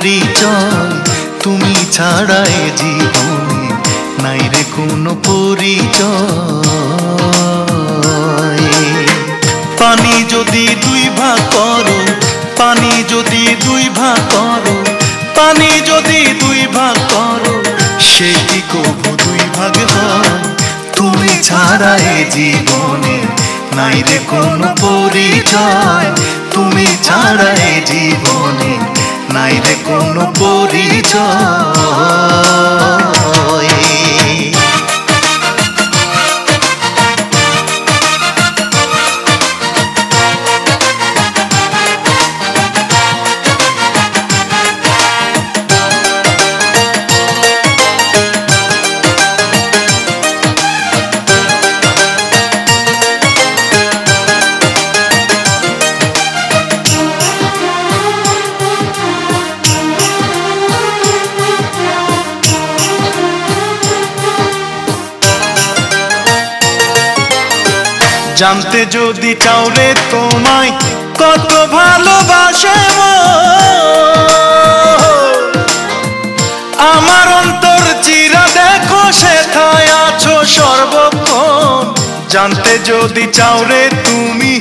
পরিচয়, তুমি ছাড়া এ জীবনে নাই রে কোনো পরিচয়। পানি যদি দুই ভাগ করো, পানি যদি দুই ভাগ করো, পানি যদি দুই ভাগ করো, সে কি কবু দুই ভাগ হয়? তুমি ছাড়া এ জীবনে নাই রে কোনো পরিচয়, তুমি ছাড়া এ জীবনে নাই রে কোনো পরিচয়। জানতে যদি চাও রে তোমায় কত ভালোবাসে আমার অন্তর চিরা দেখো সেথায় আছো সর্বক্ষণ। জানতে যদি চাও রে তুমি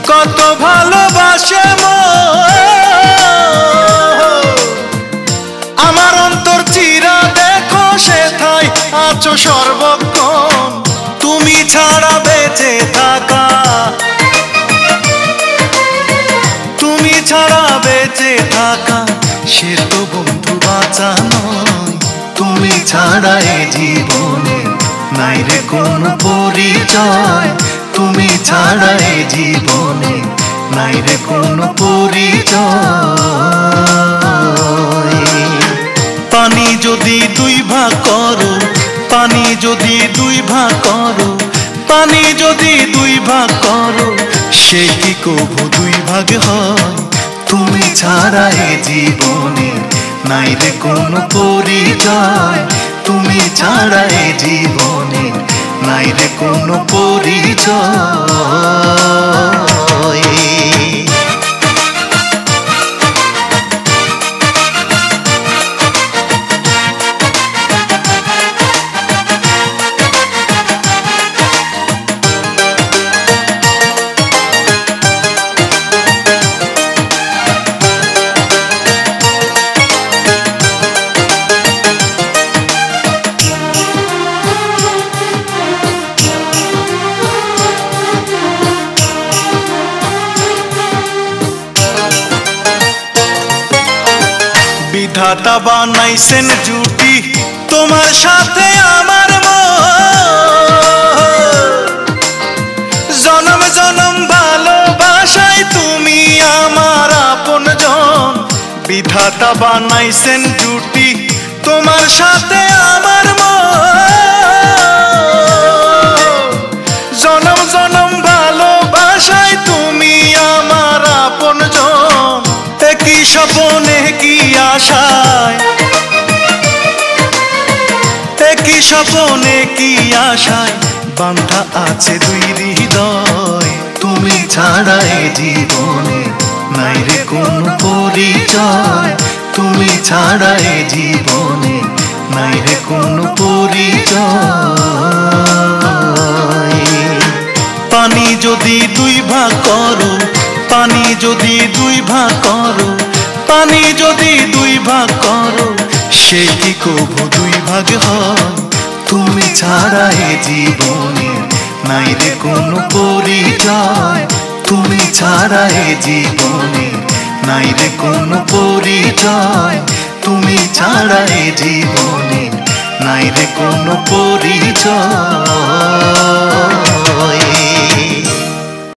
কত ভালোবাসে আমার অন্তর চিরা দেখো সেথায় আছো সর্বক্ষণ। তুমি ছাড়া বেঁচে থাকা, তুমি ছাড়া বেঁচে থাকা সে তো বন্ধু বাঁচা নয়। তুমি ছাড়া এ জীবনে নাই রে কোনো পরিচয়, তুমি ছাড়া এ জীবনে নাই রে কোনো পরিচয়। পানি যদি দুই ভাগ করো, পানি যদি দুই ভাগ করো, পানি যদি দুই ভাগ করো, সে কি কবু দুই ভাগ হয়? তুমি ছাড়া এ জীবনে নাই রে কোনো পরিচয়, তুমি ছাড়া এ জীবনে নাই রে কোনো পরিচয়। বিধাতা বানাইছেন জুটি তোমার সাথে আমার জনম জনম ভালোবাসায় তুমি আমার আপনজন। বিধাতা বানাইছেন জুটি তোমার সাথে আমার জনম জনম ভালোবাসায় তুমি আমার আপনজন। কি স্বপ্নে কি আশায়, কি স্বপ্নে কি আশায় বাঁধা আছে দুই হৃদয়। তুমি ছাড়া এ জীবনে নাই রে কোনো পরিচয়, তুমি ছাড়া এ জীবনে নাই রে কোনো পরিচয়। পানি যদি দুই ভাগ করো, পানি যদি দুই ভাগ করো, পানি যদি দুই ভাগ করো, সে কি কবু দুই ভাগ হয়? তুমি ছাড়া এ জীবনে নাই রে কোনো পরিচয়, তুমি ছাড়া এ জীবনে নাই রে কোনো পরিচয়, তুমি ছাড়া এ জীবনে নাই রে কোনো পরিচয়।